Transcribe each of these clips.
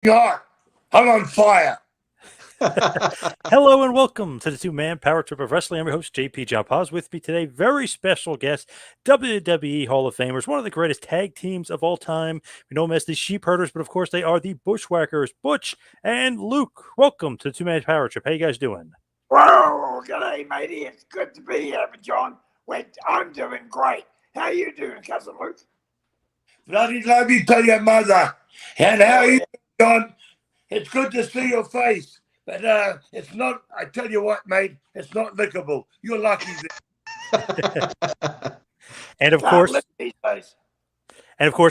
God, I'm on fire. Hello and welcome to the two-man power trip of wrestling. I'm your host, JP John Paz. With me today, very special guest, WWE Hall of Famers, one of the greatest tag teams of all time. We know them as the Sheep Herders, but of course they are the Bushwhackers, Butch and Luke. Welcome to the two-man power trip. How you guys doing? Whoa, g'day, matey. It's good to be here, John. Wait, I'm doing great. How you doing, cousin Luke? Bloody love you to your mother. And how are you, John? It's good to see your face. But it's not, I tell you what, mate, it's not lickable. You're lucky. And of course,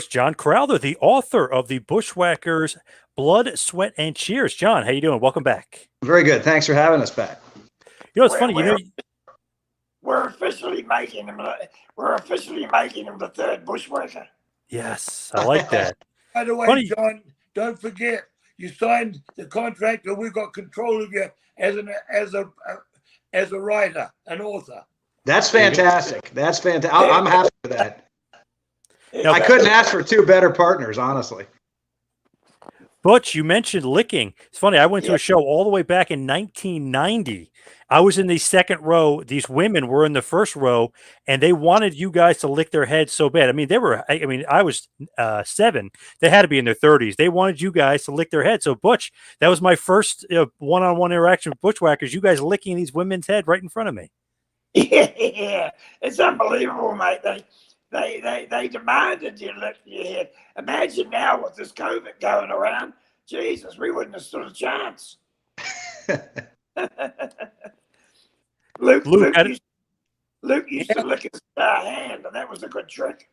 John Crowther, the author of the Bushwhackers, Blood, Sweat, and Cheers. John, how you doing? Welcome back. Very good. Thanks for having us back. You know, it's funny. We're officially making him. We're officially making him the third Bushwhacker. Yes, I like that. By the way, funny. John, don't forget you signed the contract, and we've got control of you as a writer, an author. That's fantastic. That's fantastic. I'm happy with that. I couldn't ask for two better partners, honestly. Butch, you mentioned licking. It's funny. I went to a show all the way back in 1990. I was in the second row. These women were in the first row, and they wanted you guys to lick their heads so bad. I mean, I was 7. They had to be in their 30s. They wanted you guys to lick their head. So, Butch, that was my first one-on-one interaction with Bushwhackers. You guys licking these women's head right in front of me. Yeah, it's unbelievable, mate. They demanded you lick your head. Imagine now with this COVID going around. Jesus, we wouldn't have stood a chance. Luke used to lick his hand, and that was a good trick.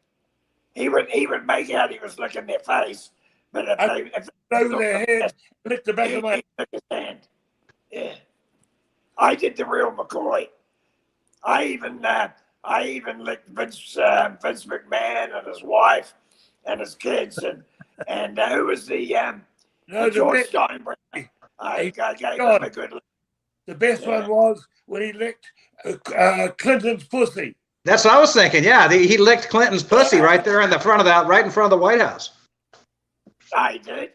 He would make out he was licking their face, but if they over their head, lick the back of my hand. Yeah, I did the real McCoy. I even licked Vince McMahon and his wife and his kids and who was the George Steinbrenner. I gave him a good lick. The best one was when he licked Clinton's pussy. That's what I was thinking. Yeah, he licked Clinton's pussy right there in front of the White House. I did.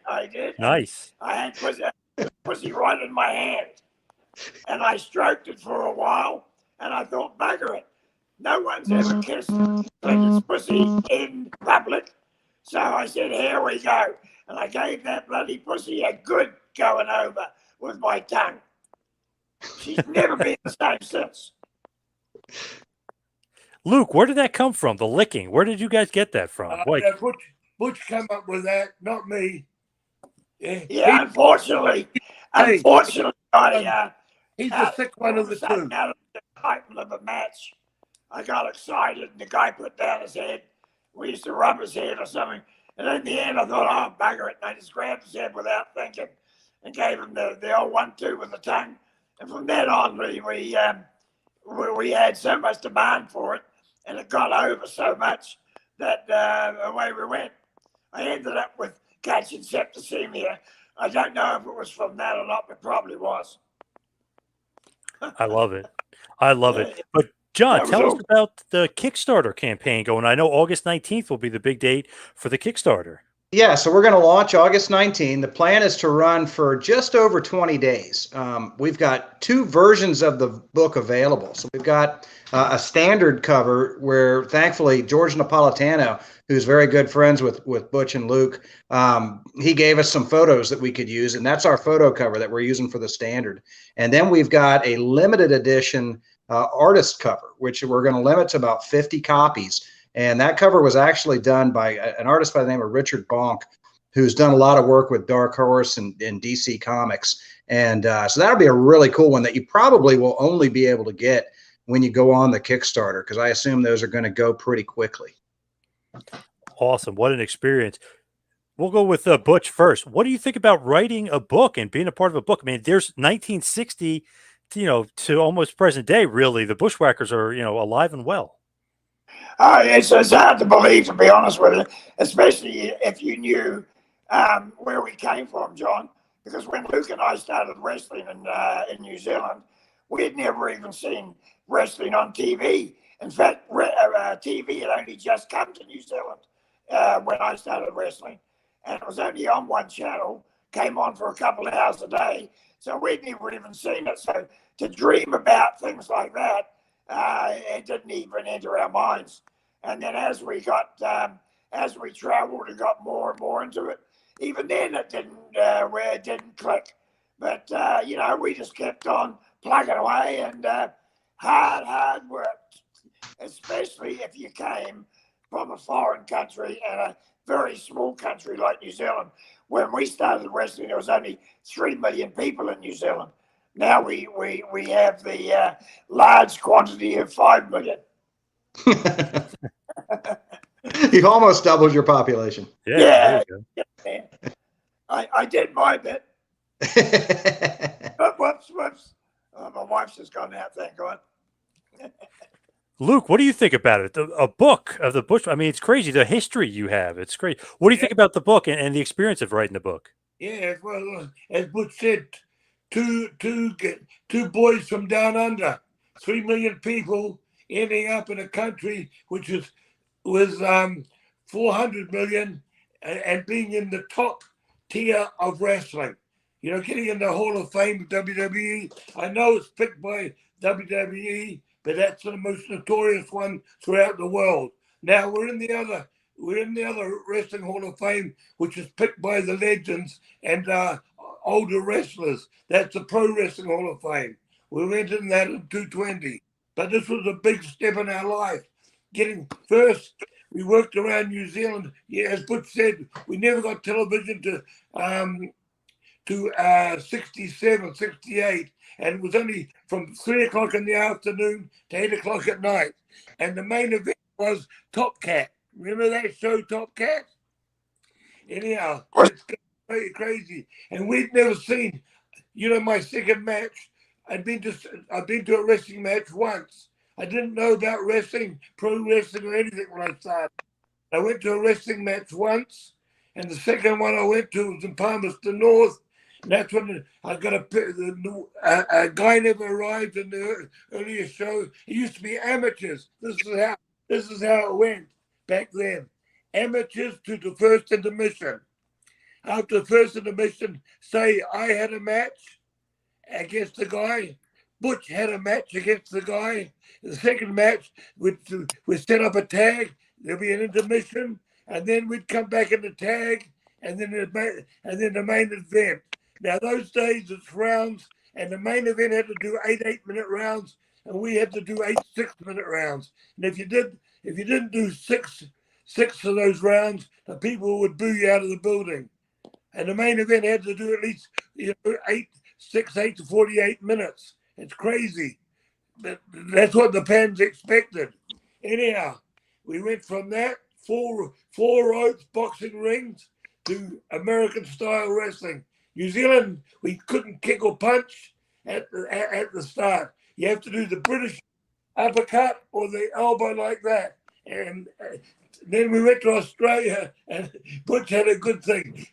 Nice. I had pussy right in my hand, and I stroked it for a while, and I thought, bugger it. No one's ever kissed Clinton's pussy in public, so I said, here we go, and I gave that bloody pussy a good going over with my tongue. She's never been the same since. Luke, where did that come from? The licking. Where did you guys get that from? Butch came up with that, not me. Yeah, unfortunately, he's the sick one of the two. Out of the title of a match, I got excited, and the guy put down his head. We used to rub his head or something, and in the end, I thought, oh, bugger it, and I just grabbed his head without thinking, and gave him the old 1-2 with the tongue. And from then on, we had so much demand for it, and it got over so much that away we went. I ended up with catching septicemia. I don't know if it was from that or not, but probably was. I love it. But John, tell us about the Kickstarter campaign going. I know August 19th will be the big date for the Kickstarter. Yeah, so we're going to launch August 19. The plan is to run for just over 20 days. We've got 2 versions of the book available. So we've got a standard cover where, thankfully, George Napolitano, who's very good friends with Butch and Luke, he gave us some photos that we could use, and that's our photo cover that we're using for the standard. And then we've got a limited edition artist cover, which we're going to limit to about 50 copies. And that cover was actually done by an artist by the name of Richard Bonk, who's done a lot of work with Dark Horse and DC Comics. And so that'll be a really cool one that you probably will only be able to get when you go on the Kickstarter, because I assume those are going to go pretty quickly. Awesome. What an experience. We'll go with Butch first. What do you think about writing a book and being a part of a book? I mean, there's 1960, to almost present day, really. The Bushwhackers are, alive and well. It's hard to believe, to be honest with you, especially if you knew where we came from, John. Because when Luke and I started wrestling in New Zealand, we had never even seen wrestling on TV. In fact, TV had only just come to New Zealand when I started wrestling. And it was only on one channel came on for a couple of hours a day. So we'd never even seen it. So to dream about things like that, it didn't even enter our minds. And then as we traveled and got more and more into it, even then it didn't click. But we just kept on plugging away and hard work, especially if you came from a foreign country and a very small country like New Zealand. When we started wrestling, there was only 3 million people in New Zealand. Now we have the large quantity of 5 million. You've almost doubled your population. Yeah. I did my bit. Whoops. My wife's just gone out, thank God. Luke, what do you think about it? A book of the Bush. I mean, it's crazy the history you have. It's great. What do you think about the book and the experience of writing the book? Yeah, well, as Butch said, two boys from down under, 3 million people ending up in a country which was 400 million and being in the top tier of wrestling. Getting in the Hall of Fame of WWE. I know it's picked by WWE, but that's the most notorious one throughout the world. Now we're in the other Wrestling Hall of Fame, which is picked by the legends and older wrestlers. That's the Pro Wrestling Hall of Fame. We went in that in 220. But this was a big step in our life. First, we worked around New Zealand. Yeah, as Butch said, we never got television to 67, 68. And it was only from 3 o'clock in the afternoon to 8 o'clock at night. And the main event was Top Cat. Remember that show, Top Cat? Anyhow, it's crazy. And we'd never seen, my second match. I've been to a wrestling match once. I didn't know about wrestling, pro wrestling, or anything when I started. I went to a wrestling match once, and the second one I went to was in Palmerston North. And that's when I got a guy never arrived in the earlier show. It used to be amateurs. This is how it went back then. Amateurs to the first intermission. After the first intermission, say I had a match against the guy. Butch had a match against the guy. The second match, we'd set up a tag. There'd be an intermission, and then we'd come back in the tag, and then the main event. Now those days it's rounds, and the main event had to do 8-minute rounds, and we had to do 8 6-minute rounds. And if you didn't do six of those rounds, the people would boo you out of the building. And the main event had to do at least 8 to 48 minutes. It's crazy. But that's what the fans expected. Anyhow, we went from that four ropes boxing rings to American style wrestling. New Zealand, we couldn't kick or punch at the start. You have to do the British uppercut or the elbow like that. And then we went to Australia, and Butch had a good thing.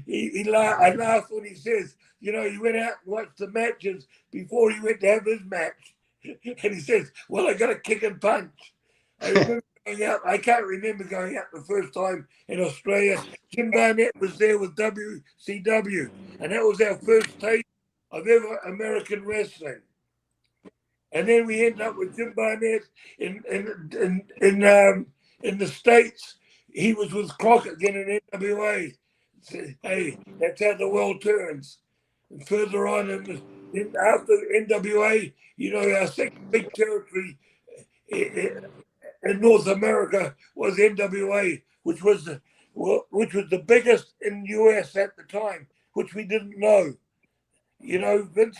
I laughed when he says, he went out and watched the matches before he went to have his match. And he says, well, I got a kick and punch. I remember going out. I can't remember going out the first time in Australia. Jim Barnett was there with WCW, and that was our first taste of ever American wrestling. And then we ended up with Jim Barnett in the States. He was with Crockett again in NWA. Hey, that's how the world turns. And further on, after NWA, our second big territory in North America was NWA, which was the biggest in the US at the time, which we didn't know. Vince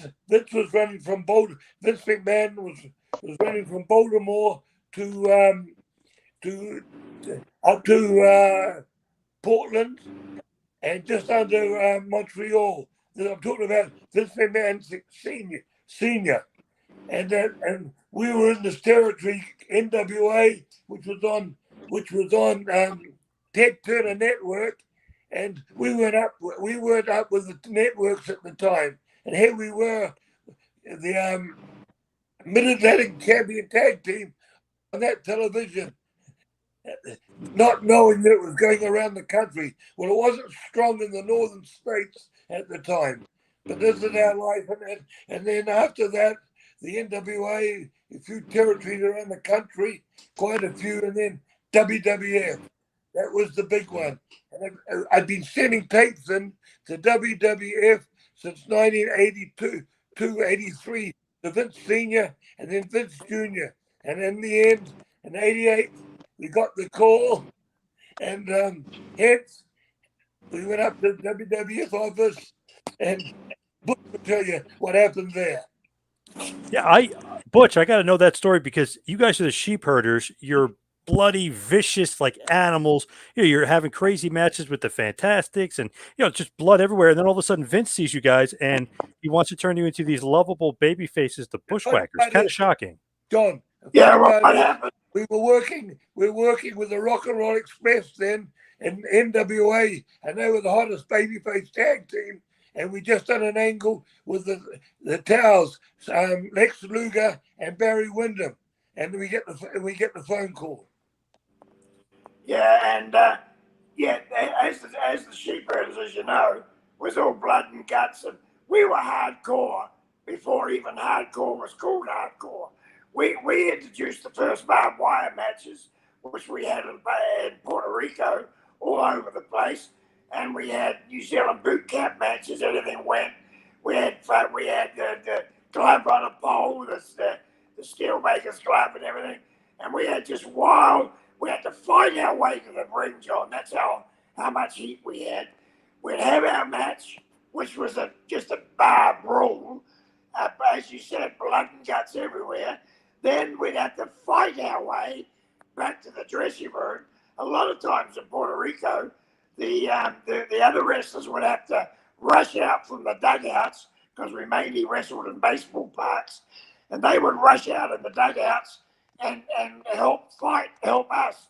was running from Baltimore. Vince McMahon was running from Baltimore to up to Portland and just under Montreal. I'm talking about Vince McMahon Senior, and we were in this territory, NWA, which was on Ted Turner Network, and we weren't up with the networks at the time. And here we were, the Mid-Atlantic Champion Tag Team on that television, not knowing that it was going around the country. Well, it wasn't strong in the northern states at the time. But this is our life. And then after that, the NWA, a few territories around the country, quite a few, and then WWF. That was the big one. And I've been sending tapes in to WWF since 1982, 83, to Vince Sr. and then Vince Jr. And in the end, in 88, we got the call, and hence we went up to the WWF office, and Butch will tell you what happened there. Yeah, Butch, I got to know that story because you guys are the sheep herders. You're bloody, vicious like animals. You're having crazy matches with the Fantastics, and just blood everywhere. And then all of a sudden, Vince sees you guys, and he wants to turn you into these lovable baby faces, the Bushwhackers. Kind of shocking. John, Yeah, what happened? we were working with the Rock and Roll Express then in NWA, and they were the hottest babyface tag team. And we just done an angle with the Towers, Lex Luger and Barry Windham, and we get the phone call. Yeah, and as the sheep herders, as you know, was all blood and guts, and we were hardcore before even hardcore was called hardcore. We introduced the first barbed wire matches, which we had in Puerto Rico, all over the place. And we had New Zealand boot camp matches. Everything went. We had the glove on a pole, the steelmaker's glove and everything. And we had just wild. We had to fight our way to the ring, John. That's how much heat we had. We'd have our match, which was just a bar brawl. As you said, blood and guts everywhere. Then we'd have to fight our way back to the dressing room. A lot of times in Puerto Rico, the other wrestlers would have to rush out from the dugouts because we mainly wrestled in baseball parks, and they would rush out in the dugouts and help us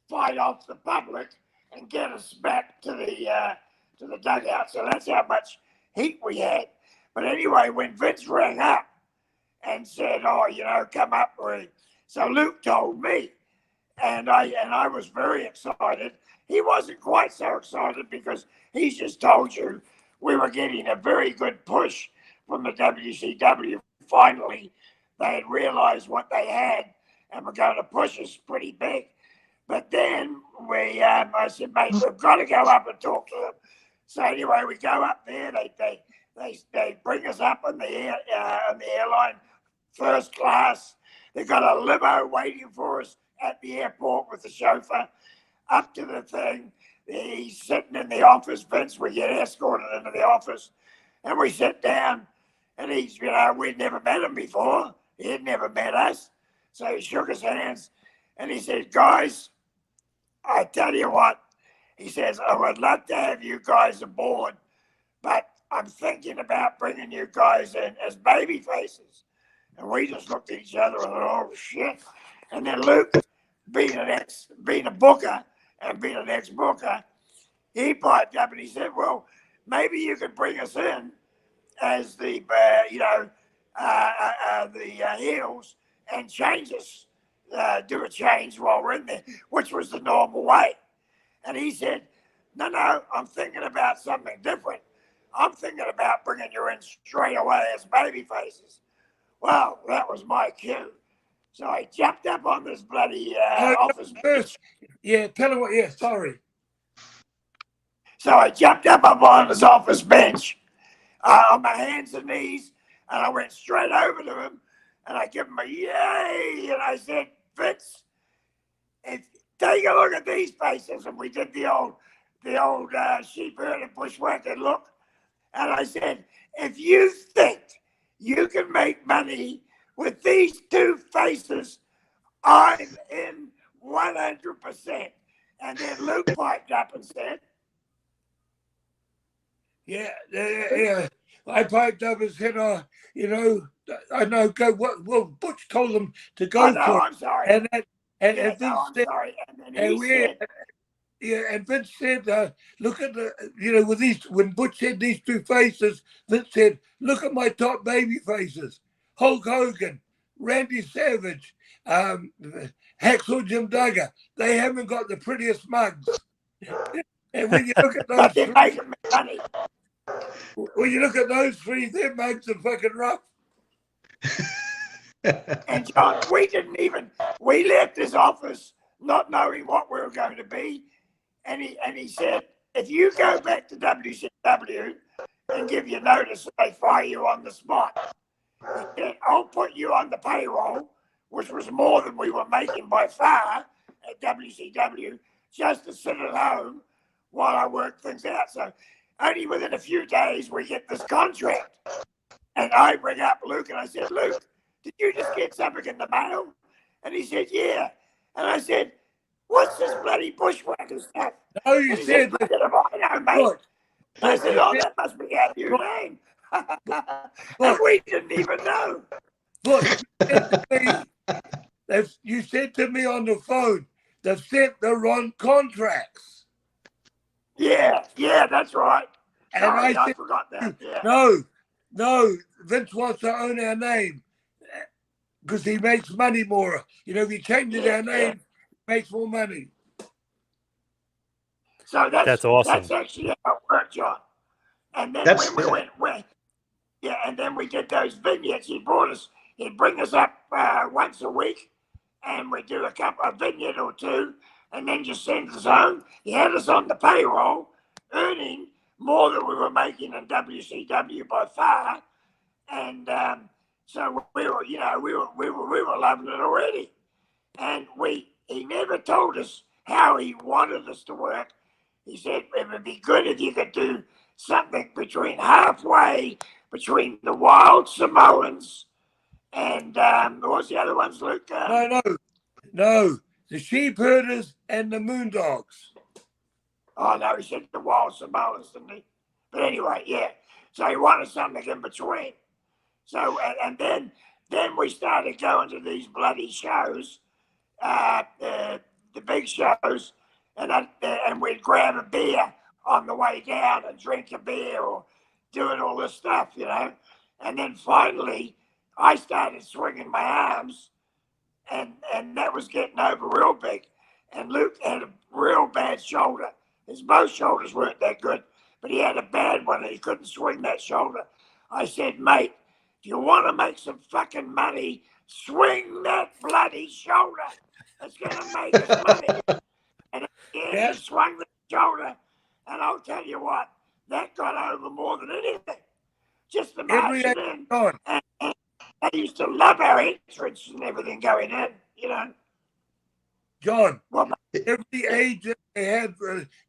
fight off the public and get us back to the dugout. So that's how much heat we had. But anyway, when Vince rang up and said, come up, so Luke told me, and I was very excited. He wasn't quite so excited because he's just told you we were getting a very good push from the WCW. Finally, they had realized what they had and were going to push us pretty big. But then I said, mate, we've got to go up and talk to them. So anyway, we go up there. They bring us up on the airline, first class. They got a limo waiting for us at the airport with the chauffeur. Up to the thing, he's sitting in the office. Vince, we get escorted into the office, and we sit down. And he's, we'd never met him before. He had never met us, so he shook his hands, and he said, "Guys, I tell you what," he says, "I would love to have you guys aboard, but I'm thinking about bringing you guys in as baby faces." And we just looked at each other and thought, "Oh shit!" And then Luke, being a booker. And being an ex-booker, he piped up and he said, "Well, maybe you could bring us in as the heels and change us, do a change while we're in there," which was the normal way. And he said, "No, I'm thinking about something different. I'm thinking about bringing you in straight away as baby faces." Well, that was my cue. So I jumped up on this bloody office bench. Yeah, tell him what. Yeah, sorry. So I jumped up on his office bench on my hands and knees, and I went straight over to him, and I gave him a yay, and I said, "Vince, take a look at these faces." And we did the old sheep herd bushwhacker look, and I said, "If you think you can make money with these two faces, I'm in 100%. And then Luke piped up and said, Yeah. I piped up and said, I know, go. Well, Butch told them to go for I'm sorry. it. And Vince said, sorry. And then he said, and Vince said, look at with these, when Butch said these two faces, Vince said, "Look at my top baby faces. Hulk Hogan, Randy Savage, Hacksaw Jim Duggar. They haven't got the prettiest mugs." And when you look at those, "But they're making me money." When you look at those three, their mugs are fucking rough. And John, we left his office not knowing what we were going to be. And he said, if you go back to WCW and give your notice, they fire you on the spot. He said, I'll put you on the payroll, which was more than we were making by far at WCW, just to sit at home while I work things out. So only within a few days we get this contract. And I bring up Luke and I said, Luke, did you just get something in the mail? And he said, yeah. And I said, what's this bloody Bushwhacker stuff? No, you And he said said, that. I know, mate. Look, I said, oh, look, that must be our new name. And we didn't even know. look, you said to me on the phone, they've sent the wrong contracts. Yeah, that's right. And Sorry, I I said, forgot that. Yeah. no, Vince wants to own our name because he makes money more. You know, if he changes our name, he makes more money. So That's awesome. That's actually how it worked, John. And then That's when we went, and then we did those vignettes. He'd bring us up once a week, and we'd do a vignette or two, and then just send us home. He had us on the payroll, earning more than we were making in WCW by far, and so we were loving it already. And he never told us how he wanted us to work. He said it would be good if you could do something halfway between the Wild Samoans and what was the other ones, Luke? No. The sheep herders and the moondogs. Oh no, he said the Wild Samoans, didn't he? But anyway, yeah. So he wanted something in between. So and then we started going to these bloody shows, the big shows, and we'd grab a beer on the way down and drink a beer or doing all this stuff, you know. And then finally, I started swinging my arms, and that was getting over real big. And Luke had a real bad shoulder. His both shoulders weren't that good, but he had a bad one and he couldn't swing that shoulder. I said, mate, if you want to make some fucking money, swing that bloody shoulder. It's going to make us money. And he swung the shoulder, and I'll tell you what, that got over more than anything. Just the marching in. And they used to love our entrance and everything going in, you know. John, Well, every agent they had,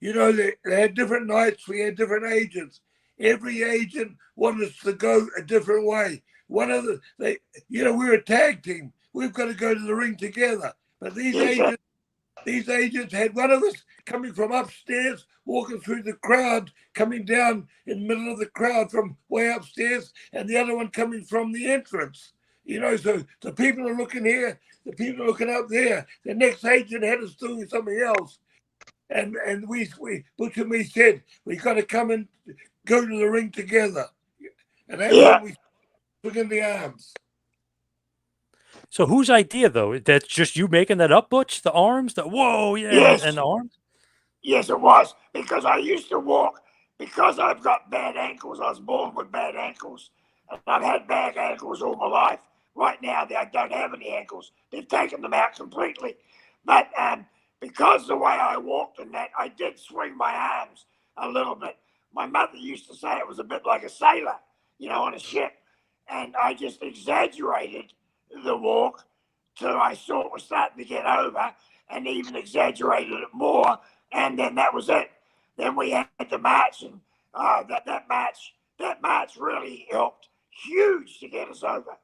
they had different nights. We had different agents. Every agent wanted us to go a different way. We were a tag team. We've got to go to the ring together. But these agents had one of us coming from upstairs, walking through the crowd, coming down in the middle of the crowd from way upstairs, and the other one coming from the entrance. You know, so the people are looking here, the people are looking up there. The next agent had us doing something else. And Butch and me said, we got to come and go to the ring together. And that's when we took in the arms. So whose idea, though? That's just you making that up, Butch? The arms? Whoa, yeah, yes. and the arms? Yes, it was. Because I used to walk, because I've got bad ankles. I was born with bad ankles. And I've had bad ankles all my life. Right now, I don't have any ankles. They've taken them out completely. But because the way I walked and that, I did swing my arms a little bit. My mother used to say it was a bit like a sailor, you know, on a ship. And I just exaggerated the walk till I saw it was starting to get over, and even exaggerated it more, and then that was it. Then we had the match, and that match really helped huge to get us over.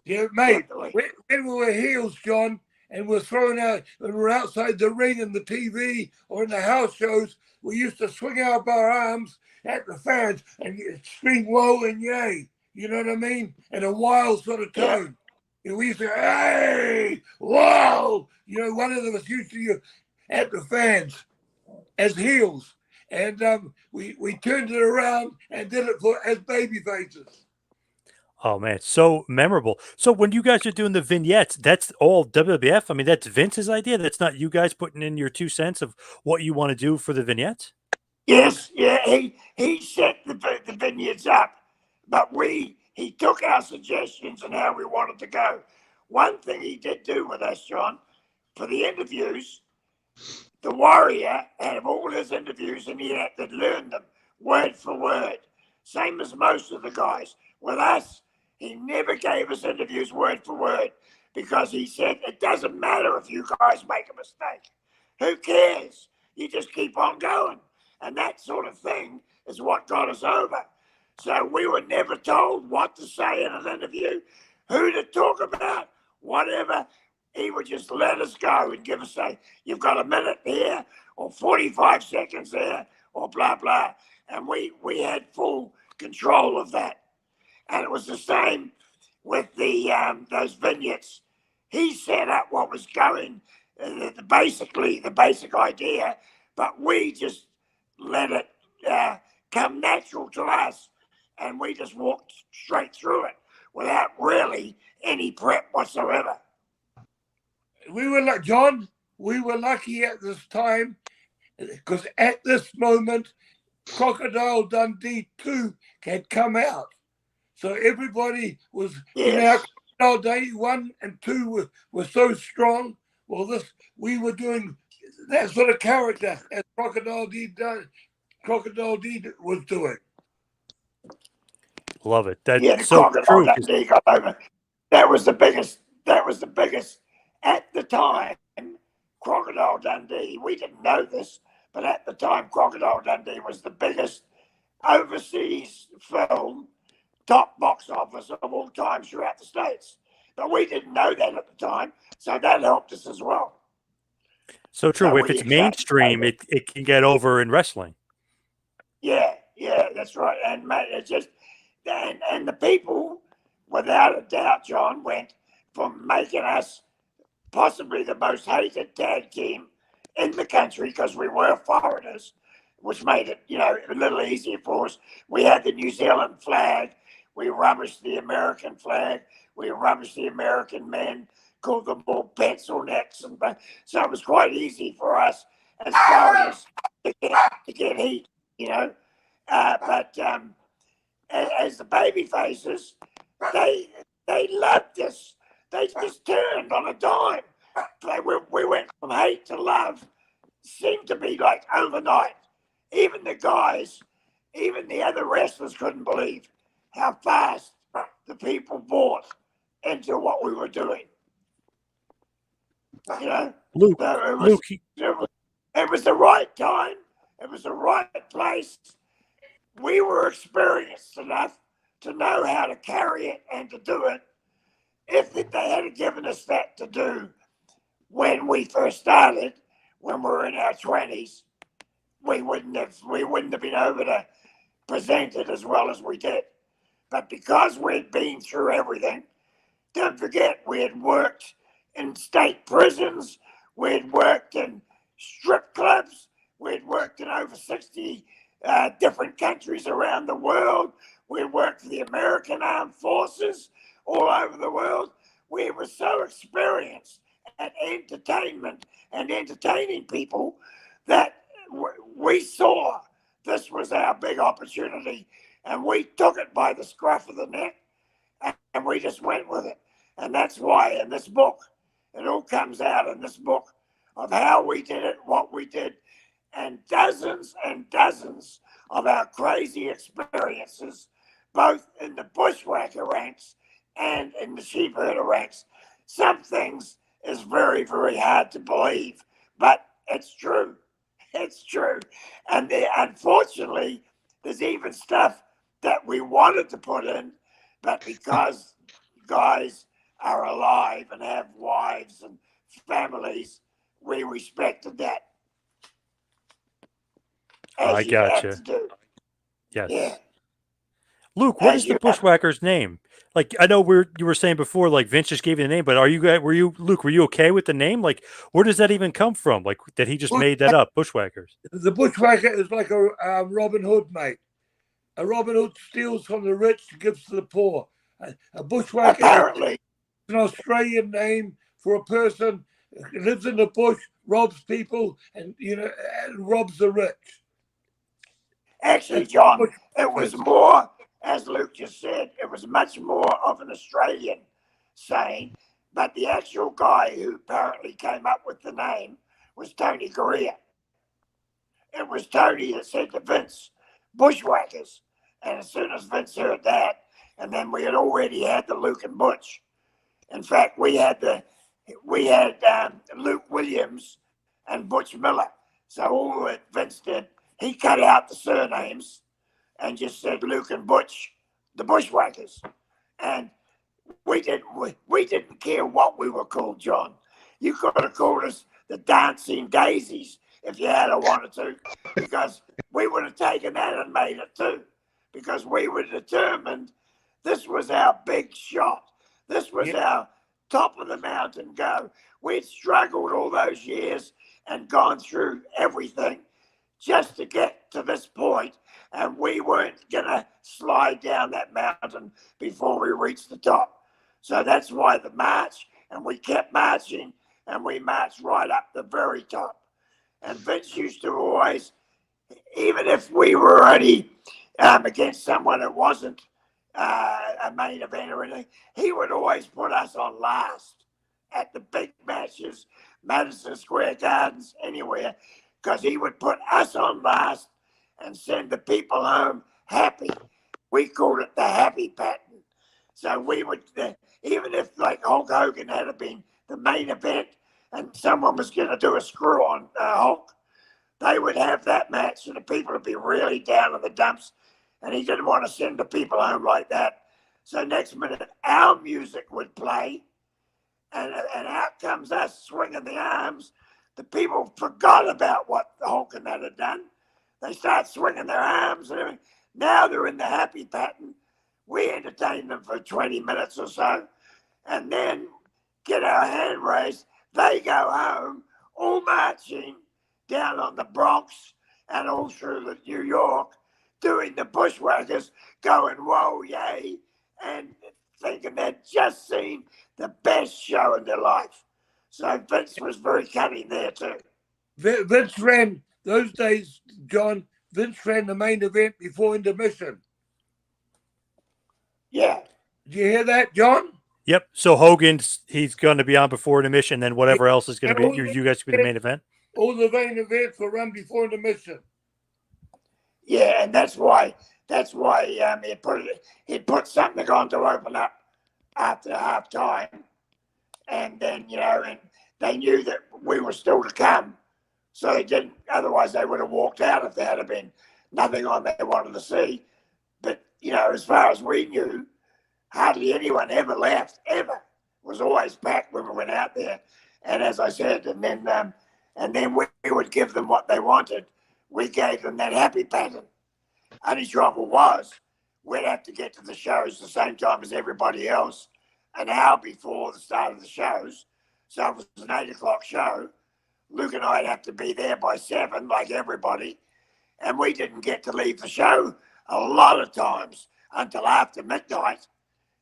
Yeah, mate. When we were heels, John, and we're throwing out, when we're outside the ring and the TV or in the house shows, we used to swing out our arms at the fans and scream "whoa" and "yay." You know what I mean? In a wild sort of tone. Yeah. And we used to, "Hey, whoa!" You know, one of them was used to at the fans as heels, and we turned it around and did it as baby faces. Oh man, so memorable. So when you guys are doing the vignettes, that's all WWF. I mean, that's Vince's idea. That's not you guys putting in your 2 cents of what you want to do for the vignettes. Yes, yeah, he set the vineyards up, but he took our suggestions and how we wanted to go. One thing he did do with us, John, for the interviews, the Warrior had all his interviews and he had to learn them word for word, same as most of the guys. With us, he never gave us interviews word for word because he said it doesn't matter if you guys make a mistake. Who cares? You just keep on going. And that sort of thing is what got us over. So we were never told what to say in an interview, who to talk about, whatever. He would just let us go and give us, say, you've got a minute here or 45 seconds there or blah, blah. And we had full control of that. And it was the same with those vignettes. He set up what was going, basically the basic idea, but we just let it come natural to us, and we just walked straight through it without really any prep whatsoever. We were like John. We were lucky at this time because at this moment, Crocodile Dundee 2 had come out, so everybody was Crocodile Dundee 1 and 2 were so strong. Well, we were doing that sort of character as Crocodile D was doing. Love it. That's the so Crocodile true. Dundee got over. That was the biggest at the time. Crocodile Dundee. We didn't know this, but at the time, Crocodile Dundee was the biggest overseas film, top box office of all time throughout the States. But we didn't know that at the time, so that helped us as well. So true. So if it's mainstream, it can get over in wrestling. Yeah, that's right. And mate, it's just and the people, without a doubt, John, went from making us possibly the most hated tag team in the country because we were foreigners, which made it, a little easier for us. We had the New Zealand flag. We rubbished the American flag. We rubbished the American men, called them all pencil necks. So it was quite easy for us as foreigners to get heat, But as the baby faces, they loved us. They just turned on a dime. We went from hate to love. Seemed to be like overnight. Even the guys, even the other wrestlers couldn't believe how fast the people bought into what we were doing. Luke, it was the right time. It was the right place. We were experienced enough to know how to carry it and to do it. If they had given us that to do when we first started, when we were in our 20s, we wouldn't have been able to present it as well as we did. But because we'd been through everything, don't forget we had worked in state prisons, we'd worked in strip clubs, we'd worked in over 60 different countries around the world. We worked for the American Armed Forces all over the world. We were so experienced at entertainment and entertaining people that we saw this was our big opportunity, and we took it by the scruff of the neck, and we just went with it. And that's why in this book, it all comes out in this book of how we did it, what we did, and dozens of our crazy experiences, both in the bushwhacker ranks and in the sheepherder ranks. Some things is very, very hard to believe, but it's true. It's true. And unfortunately, there's even stuff that we wanted to put in, but because guys are alive and have wives and families, we respected that. I gotcha. Yes. Yeah. Luke, what is the Bushwhackers name? Like, I know you were saying before, like Vince just gave you the name, but were you okay with the name? Like, where does that even come from? Like that he just made that up, Bushwhackers. The Bushwhacker is like a Robin Hood, mate. A Robin Hood steals from the rich and gives to the poor. A Bushwhacker is an Australian name for a person who lives in the bush, robs people, and robs the rich. Actually, John, it was more, as Luke just said, it was much more of an Australian saying, but the actual guy who apparently came up with the name was Tony Correa. It was Tony that said to Vince, Bushwhackers. And as soon as Vince heard that, and then we had already had the Luke and Butch. In fact, we had Luke Williams and Butch Miller. So all that Vince did, he cut out the surnames and just said Luke and Butch, the Bushwhackers. And we didn't care what we were called, John. You could have called us the Dancing Daisies if you had wanted to, because we would have taken that and made it too, because we were determined this was our big shot. This was our top of the mountain go. We'd struggled all those years and gone through everything just to get to this point, and we weren't going to slide down that mountain before we reached the top. So that's why the march, and we kept marching, and we marched right up the very top. And Vince used to always, even if we were already against someone that wasn't a main event or anything, he would always put us on last at the big matches, Madison Square Gardens, anywhere, because he would put us on last and send the people home happy. We called it the happy pattern. So we would, even if like Hulk Hogan had been the main event and someone was going to do a screw on Hulk, they would have that match and the people would be really down in the dumps. And he didn't want to send the people home like that. So next minute, our music would play, and out comes us swinging the arms. The people forgot about what Hulk and that had done. They start swinging their arms and everything. Now they're in the happy pattern. We entertain them for 20 minutes or so, and then get our hand raised. They go home, all marching down on the Bronx and all through New York, doing the Bushwhackers, going, whoa, yay, and thinking they'd just seen the best show in their life. So Vince was very cunning there too. Vince ran, those days, John, Vince ran the main event before intermission. Yeah. Did you hear that, John? Yep. So he's going to be on before intermission, then whatever else is going to be, you guys can be the main event. All the main events will run before intermission. Yeah, and that's why he'd put something on to open up after half time, and then and they knew that we were still to come, so they didn't. Otherwise, they would have walked out if there had been nothing on they wanted to see. But as far as we knew, hardly anyone ever left. Ever. It was always packed when we went out there, and as I said, and then we would give them what they wanted. We gave them that happy pattern. Only trouble was, we'd have to get to the shows the same time as everybody else, an hour before the start of the shows. So it was an 8 o'clock show. Luke and I'd have to be there by 7, like everybody. And we didn't get to leave the show a lot of times until after midnight.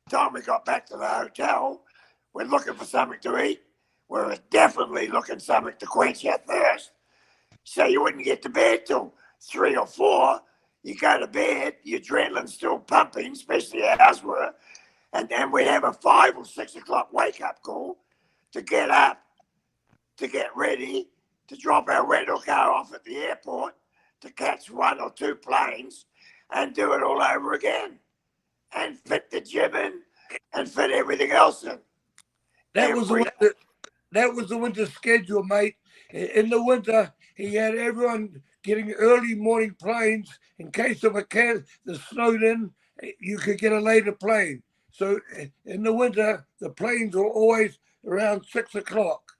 Time we got back to the hotel, we're looking for something to eat. We're definitely looking for something to quench our thirst. So you wouldn't get to bed till 3 or 4. You go to bed, your adrenaline's still pumping, especially ours were. And then we'd have a 5 or 6 o'clock wake-up call to get up, to get ready, to drop our rental car off at the airport, to catch 1 or 2 planes and do it all over again. And fit the gym in and fit everything else in. That was the winter schedule, mate. In the winter, he had everyone getting early morning planes in case of the snowed in, you could get a later plane. So in the winter, the planes were always around 6 o'clock,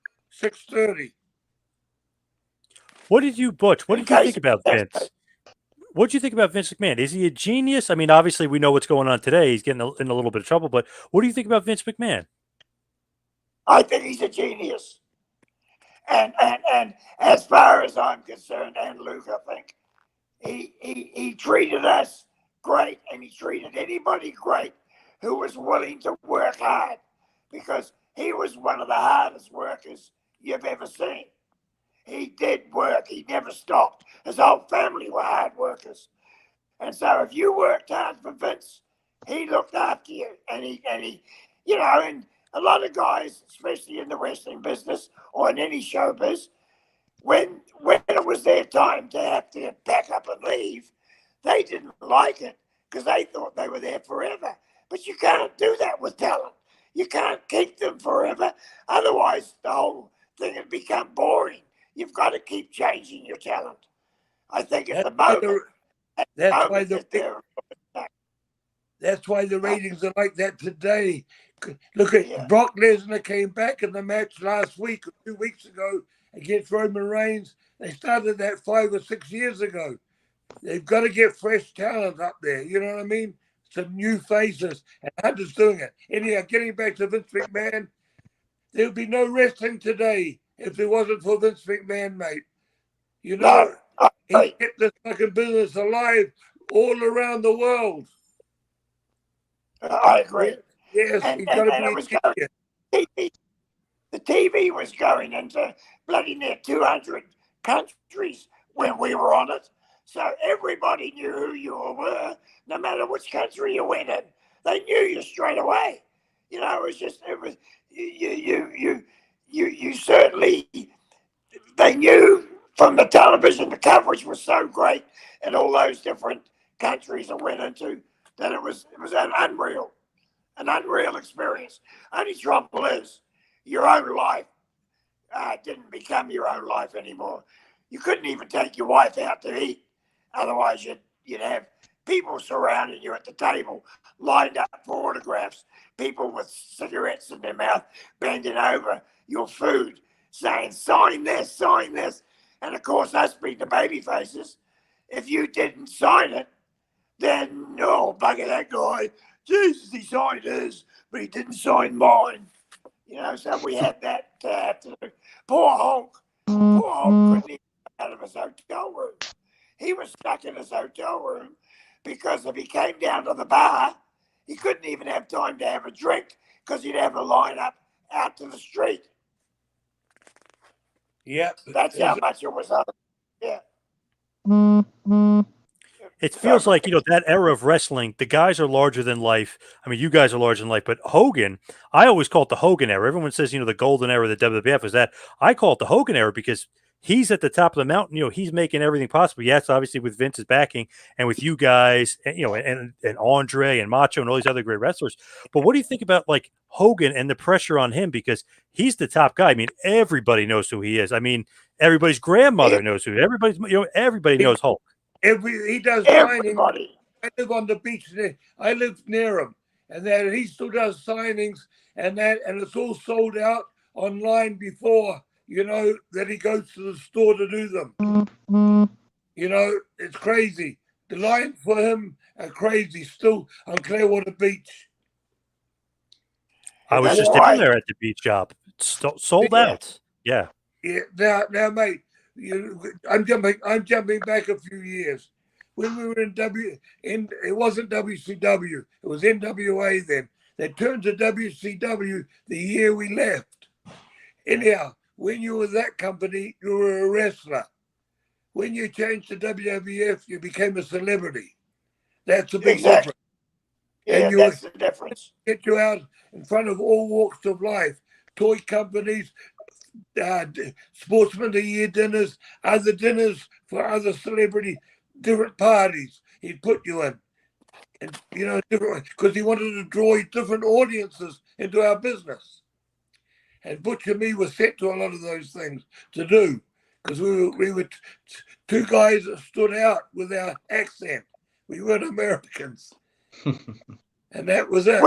6:30. What did you, Butch? What did you think about Vince? What did you think about Vince McMahon? Is he a genius? I mean, obviously we know what's going on today. He's getting in a little bit of trouble, but what do you think about Vince McMahon? I think he's a genius. And as far as I'm concerned, and Luke, I think, he treated us great, and he treated anybody great who was willing to work hard, because he was one of the hardest workers you've ever seen. He did work. He never stopped. His whole family were hard workers. And so if you worked hard for Vince, he looked after you, and he, you know, and a lot of guys, especially in the wrestling business or in any showbiz, when it was their time to have to pack up and leave, they didn't like it because they thought they were there forever. But you can't do that with talent. You can't keep them forever. Otherwise, the whole thing would become boring. You've got to keep changing your talent. I think at the moment, that's why the ratings are like that today. Look at Brock Lesnar came back in the match last week or 2 weeks ago against Roman Reigns. They started that 5 or 6 years ago. They've got to get fresh talent up there. You know what I mean? Some new faces, and Hunter's doing it. Anyhow, getting back to Vince McMahon, there would be no wrestling today if it wasn't for Vince McMahon, mate. You know, he kept this fucking business alive all around the world. I agree. Yes, he's got to be. The TV was going into bloody near 200 countries when we were on it. So everybody knew who you were, no matter which country you went in. They knew you straight away. You know, it was you certainly, they knew from the television, the coverage was so great in all those different countries I went into that it was an unreal experience. Only trouble is, your own life didn't become your own life anymore. You couldn't even take your wife out to eat. Otherwise, you'd have people surrounding you at the table, lined up for autographs, people with cigarettes in their mouth, bending over your food, saying, sign this. And of course, us being the baby faces, if you didn't sign it, then, oh, bugger that guy. Jesus, he signed his, but he didn't sign mine. You know, so we had that to have to do. Poor Hulk couldn't even get out of his hotel room. He was stuck in his hotel room because if he came down to the bar, he couldn't even have time to have a drink because he'd have a line up out to the street. Yep. That's how much it was on. Yeah. It feels like, that era of wrestling, the guys are larger than life. I mean, you guys are larger than life, but Hogan, I always call it the Hogan era. Everyone says, the golden era of the WWF is that. I call it the Hogan era because he's at the top of the mountain. He's making everything possible. Yes, obviously with Vince's backing and with you guys, and Andre and Macho and all these other great wrestlers. But what do you think about like Hogan and the pressure on him? Because he's the top guy. I mean, everybody knows who he is. I mean, everybody's grandmother knows who. Everybody knows Hulk. He does signings. I live on the beach. I live near him, and that he still does signings, and it's all sold out online before that he goes to the store to do them. It's crazy. The lines for him are crazy. Still on Clearwater Beach. I was just down there at the beach shop. Sold out. Yeah. Yeah. Now, mate. I'm jumping back a few years. When we were it wasn't WCW, it was NWA then. They turned to WCW the year we left. Anyhow, when you were that company, you were a wrestler. When you changed to WWF, you became a celebrity. That's a big difference. Yeah, and that's the difference. Get you out in front of all walks of life, toy companies, Sportsman of the Year dinners, other dinners for other celebrity, different parties he'd put you in. And, different, because he wanted to draw different audiences into our business. And Butch and me were set to a lot of those things to do, because we were two guys that stood out with our accent. We weren't Americans. And that was it.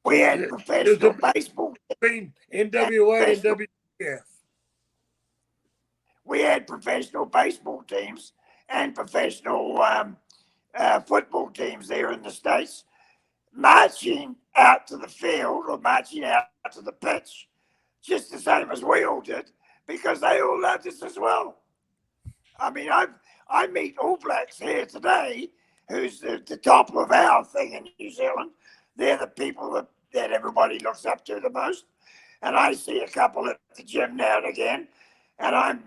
We had professional baseball. Between NWA and WWF. We had professional baseball teams and professional football teams there in the States marching out to the field or marching out to the pitch just the same as we all did because they all loved us as well. I mean, I meet All Blacks here today who's the top of our thing in New Zealand. They're the people that everybody looks up to the most. And I see a couple at the gym now and again. And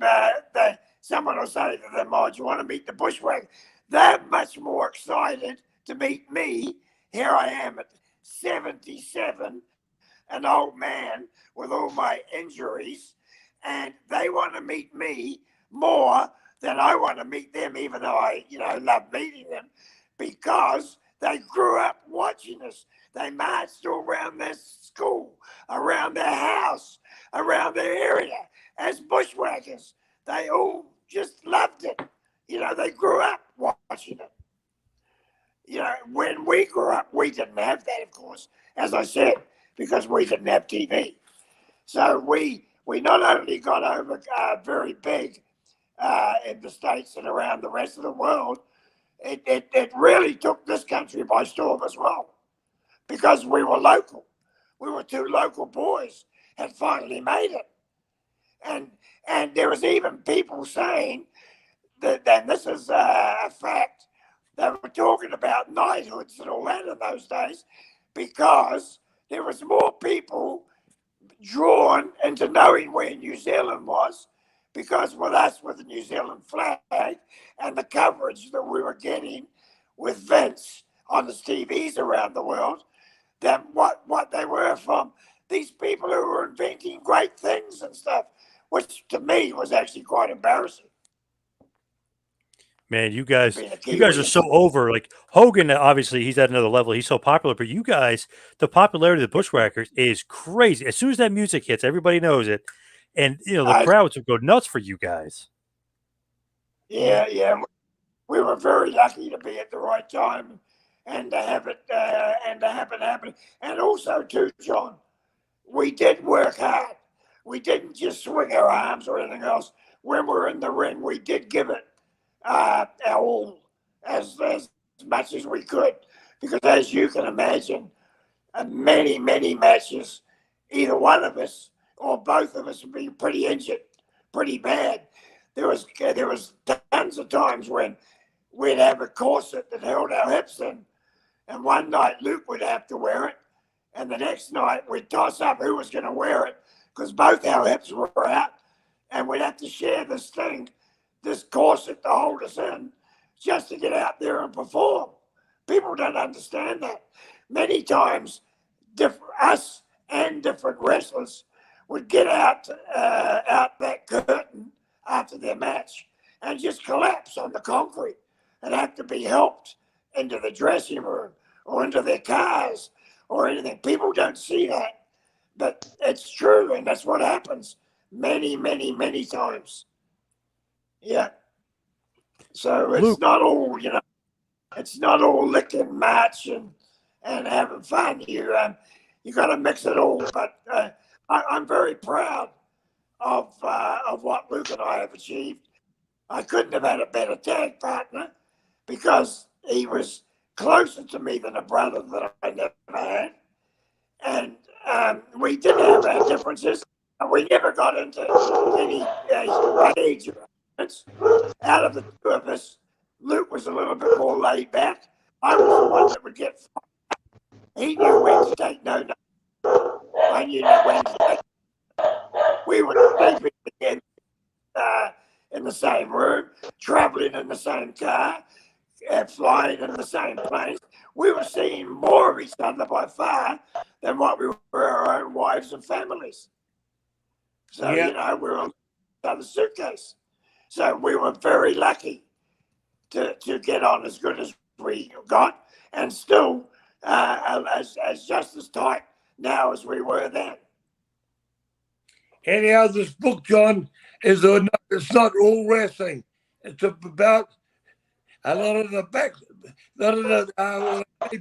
someone will say to them, oh, do you want to meet the Bushwhackers? they're much more excited to meet me. Here I am at 77, an old man with all my injuries, and they want to meet me more than I want to meet them, even though I, love meeting them, because they grew up watching us. They marched all around their school, around their house, around their area as bushwhackers. They all just loved it. They grew up watching it. When we grew up, we didn't have that, of course, as I said, because we didn't have TV. So we not only got over very big in the States and around the rest of the world, it really took this country by storm as well, because we were local. We were two local boys had finally made it. And there was even people saying that, and this is a fact, they were talking about knighthoods and all that in those days, because there was more people drawn into knowing where New Zealand was, because with us, with the New Zealand flag and the coverage that we were getting with Vince on the TVs around the world, than what they were from these people who were inventing great things and stuff, which to me was actually quite embarrassing. Man, you guys are so over. Like Hogan, obviously, he's at another level. He's so popular, but you guys, the popularity of the Bushwhackers is crazy. As soon as that music hits, everybody knows it, and the crowds would go nuts for you guys. Yeah, we were very lucky to be at the right time and to have it happen. And also, too, John, we did work hard. We didn't just swing our arms or anything else. When we were in the ring, we did give it our all as much as we could, because as you can imagine, many matches, either one of us or both of us would be pretty injured, pretty bad. There was tons of times when we'd have a corset that held our hips in, and one night Luke would have to wear it, and the next night we'd toss up who was going to wear it, because both our hips were out, and we'd have to share this corset to hold us in, just to get out there and perform. People don't understand that. Many times, us and different wrestlers would get out that curtain after their match and just collapse on the concrete and have to be helped into the dressing room or into their cars or anything. People don't see that, but it's true, and that's what happens many times. Yeah. So it's Luke, not all, it's not all licking match and having fun. You got to mix it all. But I'm very proud of what Luke and I have achieved. I couldn't have had a better tag partner, because he was closer to me than a brother that I never had. And we did have our differences. We never got into any age difference. Out of the two of us, Luke was a little bit more laid back. I was the one that would get fired. He knew when to take no. I knew when to take. We were sleeping together in the same room, traveling in the same car, flying in the same planes. We were seeing more of each other by far than what we were our own wives and families. So, we were on each other's suitcase. So we were very lucky to get on as good as we got, and still as just as tight now as we were then. Anyhow, this book, John, it's not all wrestling. It's about a lot of the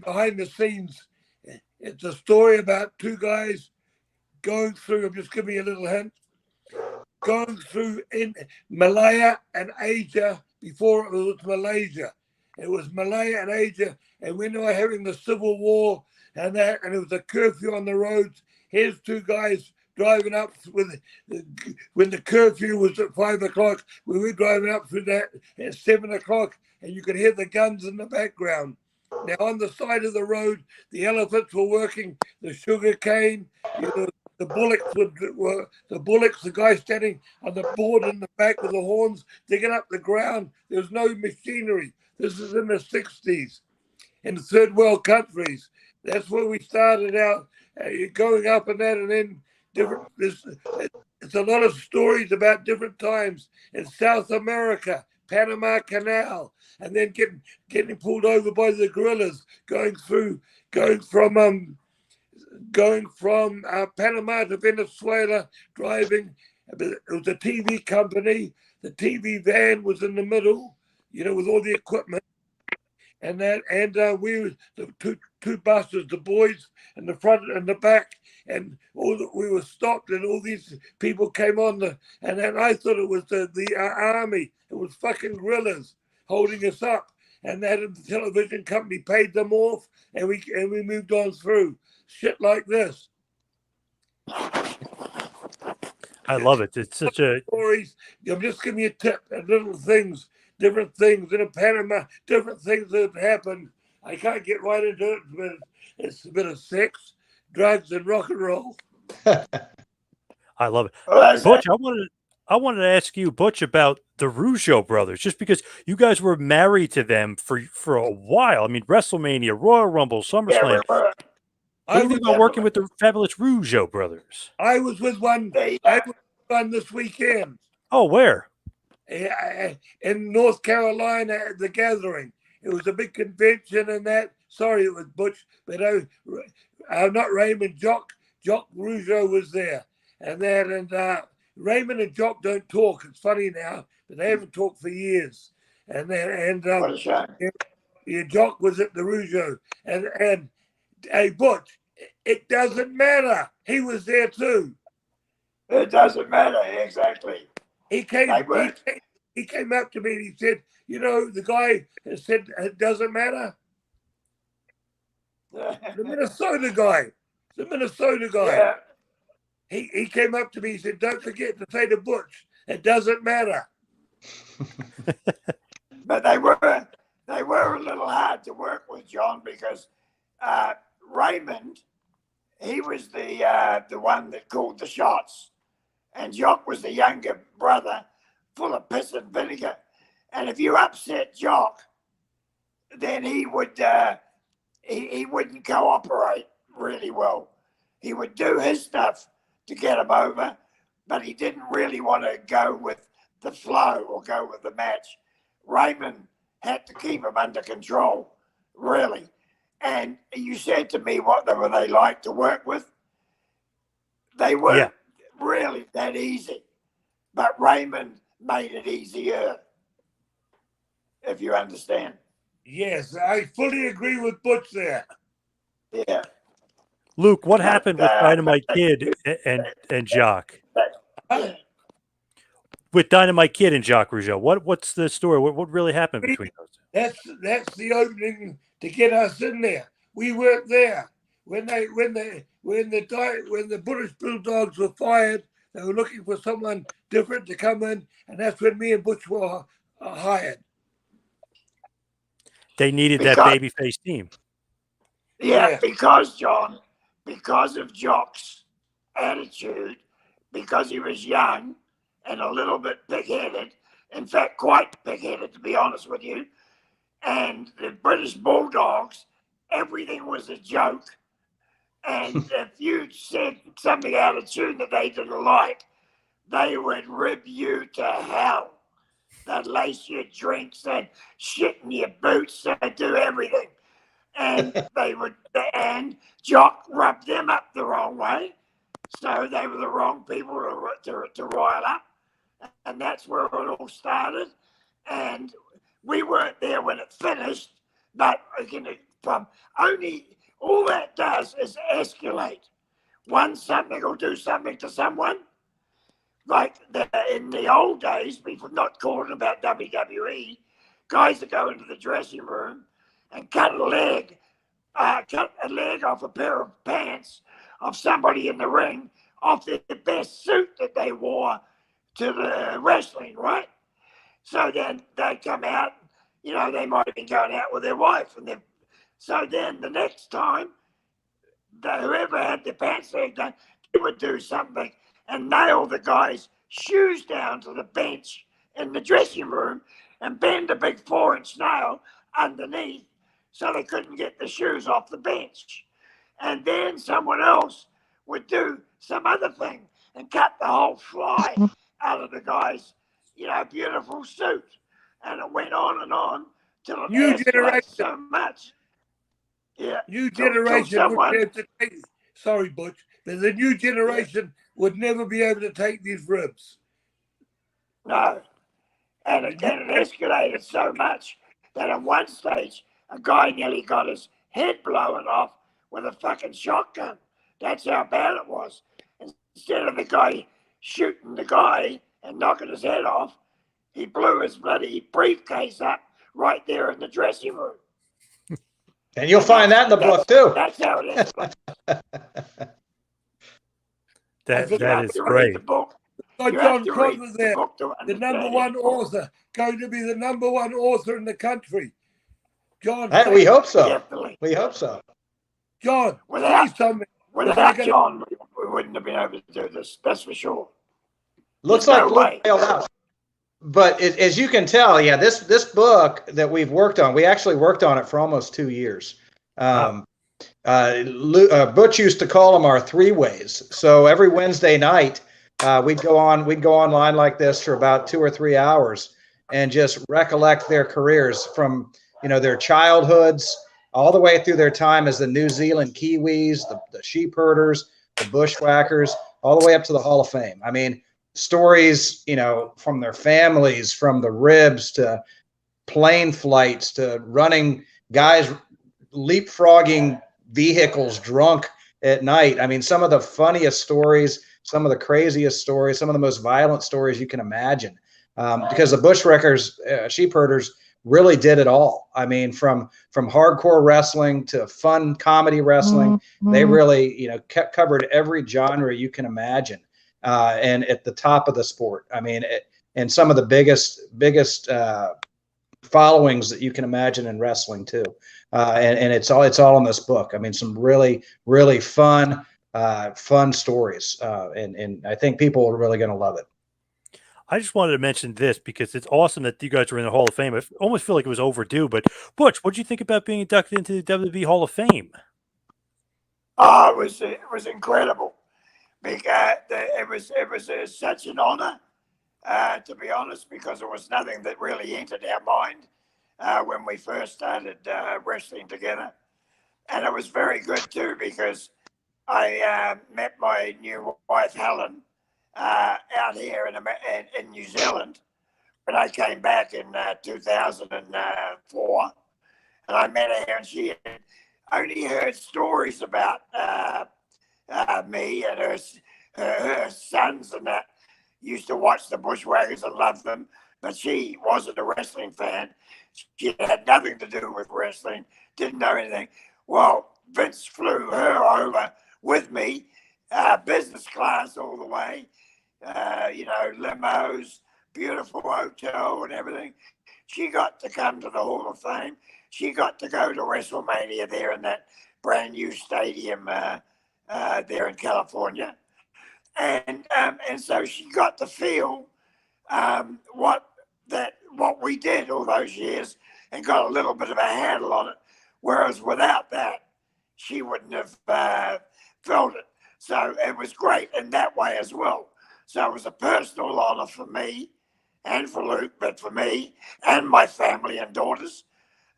behind the scenes. It's a story about two guys going through. I'm just giving you a little hint. Going through in Malaya and Asia before it was Malaysia. It was Malaya and Asia, and when they were having the civil war and that, and it was a curfew on the roads. Here's two guys driving up when the curfew was at 5 o'clock. We were driving up through that at 7 o'clock, and you could hear the guns in the background. Now on the side of the road, the elephants were working the sugar cane. The bullocks, the guy standing on the board in the back with the horns, digging up the ground. There was no machinery. This is in the 60s in third world countries. That's where we started out, going up and that, and then different. It's a lot of stories about different times in South America, Panama Canal, and then getting pulled over by the guerrillas, going from Panama to Venezuela, driving. It was a TV company. The TV van was in the middle, with all the equipment. And we were the two buses, the boys in the front and the back, and we were stopped, and all these people came on and then I thought it was the army. It was fucking guerrillas holding us up, and that the television company paid them off, and we moved on through shit like this. I love it. It's such a stories. I'm just giving you a tip and little things, different things in Panama, different things that happened. I can't get right into it, but it's a bit of sex, drugs, and rock and roll. I love it. Butch, I wanted to ask you, Butch, about the Rougeau brothers, just because you guys were married to them for a while. I mean, WrestleMania, Royal Rumble, SummerSlam. Yeah, What do you think about working with the fabulous Rougeau brothers? I was with one. I was with one this weekend. Oh, where? In North Carolina at the Gathering. It was a big convention and that. Sorry, it was Butch, but not Raymond. Jock Rougeau was there, and Raymond and Jock don't talk. It's funny now, but they haven't talked for years. And Jock was at the Rougeau, and hey, Butch, it doesn't matter. He was there too. It doesn't matter, exactly. He came up to me and he said, the guy has said it doesn't matter. The Minnesota guy. Yeah. He came up to me. He said, "Don't forget to say to Butch, it doesn't matter." But they were a little hard to work with, John, because Raymond, he was the one that called the shots, and Jock was the younger brother, full of piss and vinegar. And if you upset Jock, then he would he wouldn't cooperate really well. He would do his stuff to get him over, but he didn't really want to go with the flow or go with the match. Raymond had to keep him under control, really. And you said to me, what were they like to work with? They weren't really that easy, but Raymond made it easier, if you understand. Yes, I fully agree with Butch there. Yeah. Luke, what happened with Dynamite Kid and Jock? With Dynamite Kid and Jock Rougeau, what's the story? What really happened between those two? That's the opening to get us in there. We weren't there when the British Bulldogs were fired. They were looking for someone different to come in, and that's when me and Butch were hired. They needed that babyface team. Yeah, because of Jock's attitude, because he was young and a little bit pig-headed, in fact, quite pig-headed, to be honest with you, and the British Bulldogs, everything was a joke. And if you said something out of tune that they didn't like, they would rib you to hell. They'd lace your drinks, they'd shit in your boots, they'd do everything. And and Jock rubbed them up the wrong way. So they were the wrong people to rile up. And that's where it all started. And we weren't there when it finished, but all that does is escalate. Something will do something to someone. Like in the old days, people not calling about WWE, guys that go into the dressing room and cut a leg off a pair of pants of somebody in the ring, off their best suit that they wore to the wrestling, right? So then they come out, they might have been going out with their wife, so then the next time, whoever had their pants leg done, they would do something and nail the guy's shoes down to the bench in the dressing room and bend a big 4-inch nail underneath so they couldn't get the shoes off the bench. And then someone else would do some other thing and cut the whole fly out of the guy's, beautiful suit. And it went on till it New escalated generation. so much. Yeah. New till generation would someone, be able to take. Sorry, Butch, but the new generation would never be able to take these ribs. No. And it escalated so much that at one stage, a guy nearly got his head blown off with a fucking shotgun. That's how bad it was. Instead of the guy shooting the guy and knocking his head off, he blew his bloody briefcase up right there in the dressing room. And you'll find that in the book too. That's how it is. That is great. The book. Got You John have to Crosser read there, the book to the number understand one it. author, going to be the number one author in the country. John, We hope so. Definitely. We hope so. John, Without- please tell me. Without John, we wouldn't have been able to do this. That's for sure. Looks There's like no Luke way. bailed out. But as you can tell, yeah, this book that we've worked on, we actually worked on it for almost 2 years. Butch used to call them our 3-ways. So every Wednesday night, we'd go online like this for about 2 or 3 hours and just recollect their careers from their childhoods all the way through their time as the New Zealand Kiwis, the sheep herders, the Bushwhackers, all the way up to the Hall of Fame. I mean, stories, from their families, from the ribs to plane flights to running guys leapfrogging vehicles drunk at night. I mean, some of the funniest stories, some of the craziest stories, some of the most violent stories you can imagine. Because the Bushwhackers, sheep herders, really did it all. I mean, from hardcore wrestling to fun comedy wrestling, they really, covered every genre you can imagine. And at the top of the sport. I mean, and some of the biggest followings that you can imagine in wrestling too. And it's all in this book. I mean, some really, really fun stories. And I think people are really going to love it. I just wanted to mention this because it's awesome that you guys are in the Hall of Fame. I almost feel like it was overdue. But Butch, what did you think about being inducted into the WWE Hall of Fame? Oh, it was incredible. Because it was such an honor, to be honest, because it was nothing that really entered our mind when we first started wrestling together. And it was very good too, because I met my new wife, Helen, out here in New Zealand when I came back in 2004. And I met her, and she had only heard stories about me and her sons and that used to watch the Bushwhackers and love them, but she wasn't a wrestling fan. She had nothing to do with wrestling, didn't know anything. Well, Vince flew her over with me, business class all the way, limos, beautiful hotel and everything. She got to come to the Hall of Fame. She got to go to WrestleMania there in that brand new stadium there in California. And so she got to feel what we did all those years and got a little bit of a handle on it. Whereas without that, she wouldn't have felt it. So it was great in that way as well. So it was a personal honor for me and for Luke, but for me and my family and daughters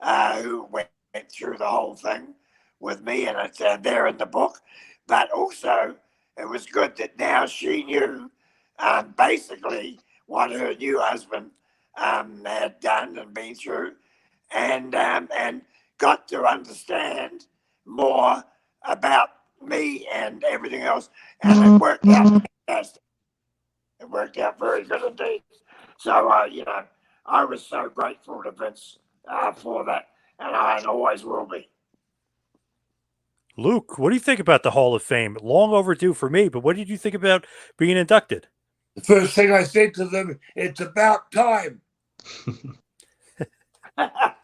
who went through the whole thing with me, and it's there in the book. But also, it was good that now she knew basically what her new husband had done and been through, and got to understand more about me and everything else. And it worked out fantastic. It worked out very good indeed. So, I was so grateful to Vince for that, and I always will be. Luke, what do you think about the Hall of Fame? Long overdue for me, but what did you think about being inducted? The first thing I said to them, it's about time. When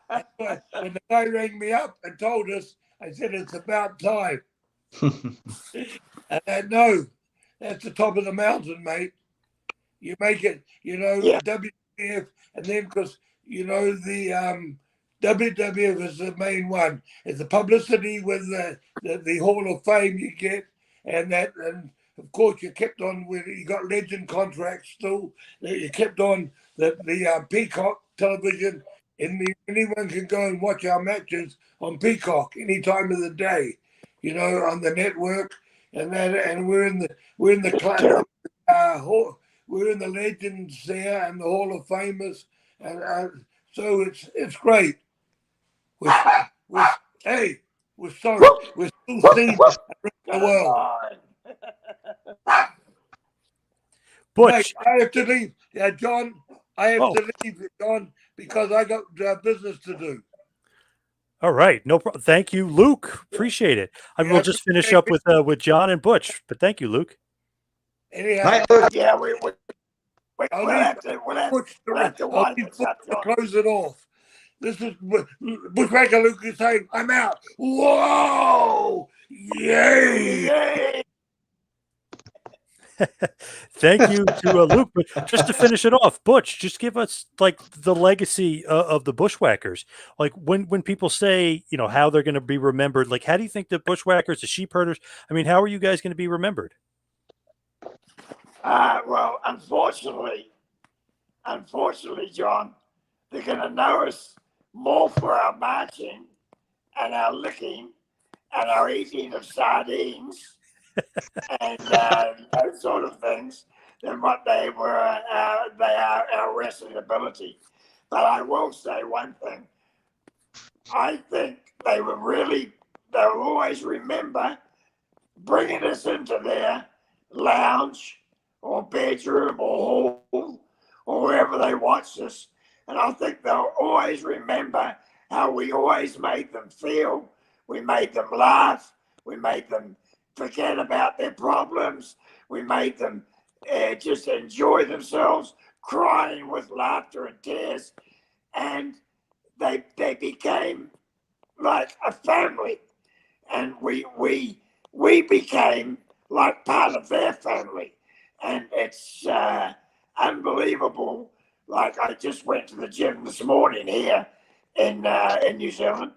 the guy rang me up and told us, I said, it's about time. And no, that's the top of the mountain, mate. You make it, Yeah. WWF, and then because you know, the WWF is the main one. It's the publicity with the Hall of Fame you get, and of course you kept on with, you got legend contracts still. You kept on the Peacock television, and anyone can go and watch our matches on Peacock any time of the day, you know, on the network, and we're in the club. We're in the legends there and the Hall of Famers, and so it's great. Hey, we're sorry. We're still seen around the world. Butch, Mate, I have to leave. Yeah, John, I have to leave, John, because I got business to do. All right, no problem. Thank you, Luke. Appreciate it. I will just finish up with John and Butch, but thank you, Luke. Anyhow, yeah, we'll have to wind this up, John. Close it off. This is Bushwhacker Luke is saying, I'm out. Whoa! Yay! Thank you to Luke. But just to finish it off, Butch, just give us like the legacy of the Bushwhackers. Like when people say, you know, how they're going to be remembered, like how do you think the Bushwhackers, the sheep herders, I mean, how are you guys going to be remembered? Well, unfortunately, John, they're going to know us more for our marching and our licking and our eating of sardines and those sort of things than what they were. They are our wrestling ability. But I will say one thing. I think they will always remember bringing us into their lounge or bedroom or hall or wherever they watched us. And I think they'll always remember how we always made them feel. We made them laugh. We made them forget about their problems. We made them just enjoy themselves, crying with laughter and tears. And they became like a family. And we became like part of their family. And it's unbelievable. Like I just went to the gym this morning here in New Zealand,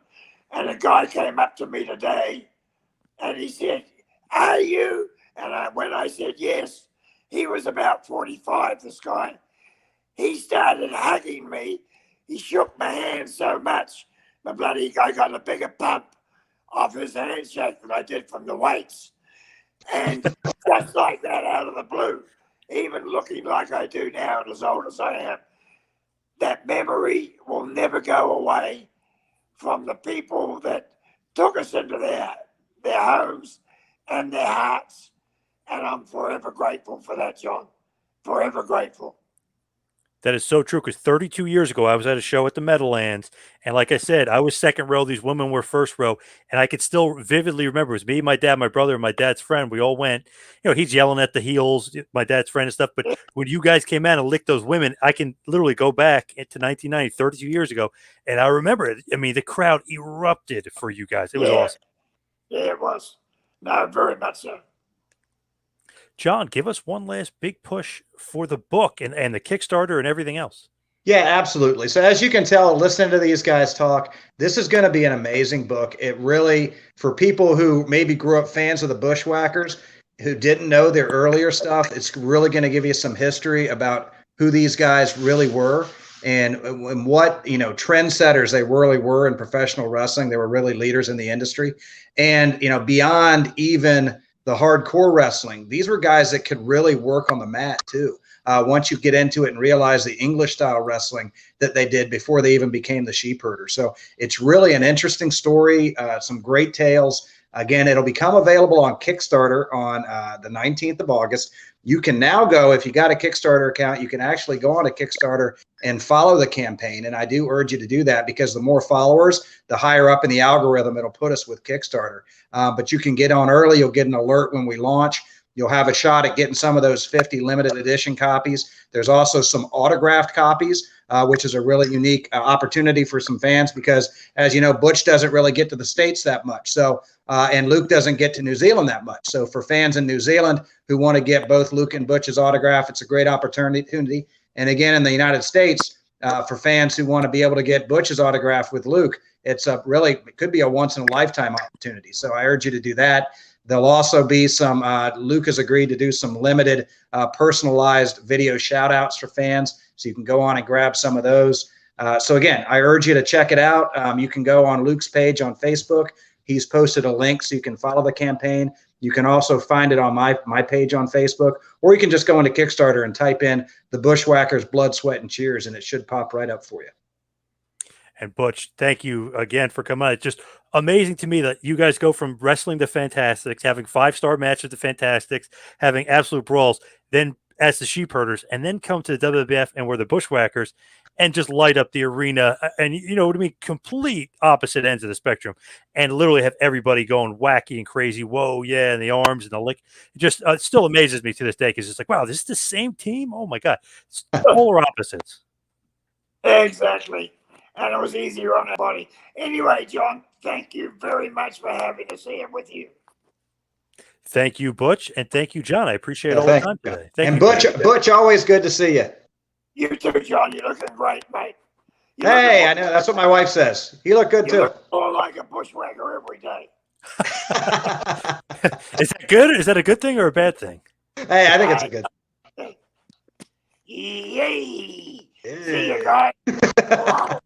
and a guy came up to me today, and he said, "Are you?" And when I said yes, he was about 45. This guy, he started hugging me. He shook my hand so much, the bloody guy got a bigger pump off his handshake than I did from the weights, and just like that, out of the blue. Even looking like I do now and as old as I am, that memory will never go away from the people that took us into their homes and their hearts. And I'm forever grateful for that, John. Forever grateful. That is so true, because 32 years ago, I was at a show at the Meadowlands, and like I said, I was second row. These women were first row, and I could still vividly remember it was me, my dad, my brother, and my dad's friend. We all went. You know, he's yelling at the heels, my dad's friend and stuff. But when you guys came out and licked those women, I can literally go back into 1990, 32 years ago, and I remember it. I mean, the crowd erupted for you guys. It was awesome. Yeah, it was. No, very much so. John, give us one last big push for the book and the Kickstarter and everything else. Yeah, absolutely. So as you can tell, listening to these guys talk, this is going to be an amazing book. It really, for people who maybe grew up fans of the Bushwhackers, who didn't know their earlier stuff, it's really going to give you some history about who these guys really were and what, you know, trendsetters they really were in professional wrestling. They were really leaders in the industry. And, you know, beyond even the hardcore wrestling, these were guys that could really work on the mat too. Once you get into it and realize the English style wrestling that they did before they even became the sheep herder. So it's really an interesting story, some great tales. Again, it'll become available on Kickstarter on the 19th of August. You can now go, if you got a Kickstarter account, you can actually go on a Kickstarter and follow the campaign. And I do urge you to do that, because the more followers, the higher up in the algorithm it'll put us with Kickstarter. But you can get on early. You'll get an alert when we launch. You'll have a shot at getting some of those 50 limited edition copies. There's also some autographed copies, which is a really unique opportunity for some fans, because, as you know, Butch doesn't really get to the States that much. So, and Luke doesn't get to New Zealand that much. So for fans in New Zealand who want to get both Luke and Butch's autograph, it's a great opportunity. And again, in the United States, for fans who want to be able to get Butch's autograph with Luke. It's a really, it could be a once in a lifetime opportunity. So I urge you to do that. There'll also be some, Luke has agreed to do some limited personalized video shout outs for fans. So you can go on and grab some of those. So again, I urge you to check it out. You can go on Luke's page on Facebook. He's posted a link so you can follow the campaign. You can also find it on my page on Facebook, or you can just go into Kickstarter and type in the Bushwhackers Blood, Sweat, and Cheers, and it should pop right up for you. And Butch, thank you again for coming on. It's just amazing to me that you guys go from wrestling the Fantastics, having 5-star matches with the Fantastics, having absolute brawls, then as the Sheep Herders, and then come to the WWF and we're the Bushwhackers and just light up the arena. And you know what I mean? Complete opposite ends of the spectrum, and literally have everybody going wacky and crazy. Whoa, yeah, and the arms and the lick. It just it still amazes me to this day because it's like, wow, this is the same team. Oh my God, it's polar opposites. Exactly. And it was easier on everybody. Anyway, John, thank you very much for having us here with you. Thank you, Butch, and thank you, John. I appreciate all the time today. Thank you, Butch, always good to see you. You too, John. You're looking great, mate. Hey, I know. That's what my wife says. You look good, too. You look more like a bushwhacker every day. Is that good? Is that a good thing or a bad thing? Hey, I think it's a good thing. Yay! See you guys. Wow.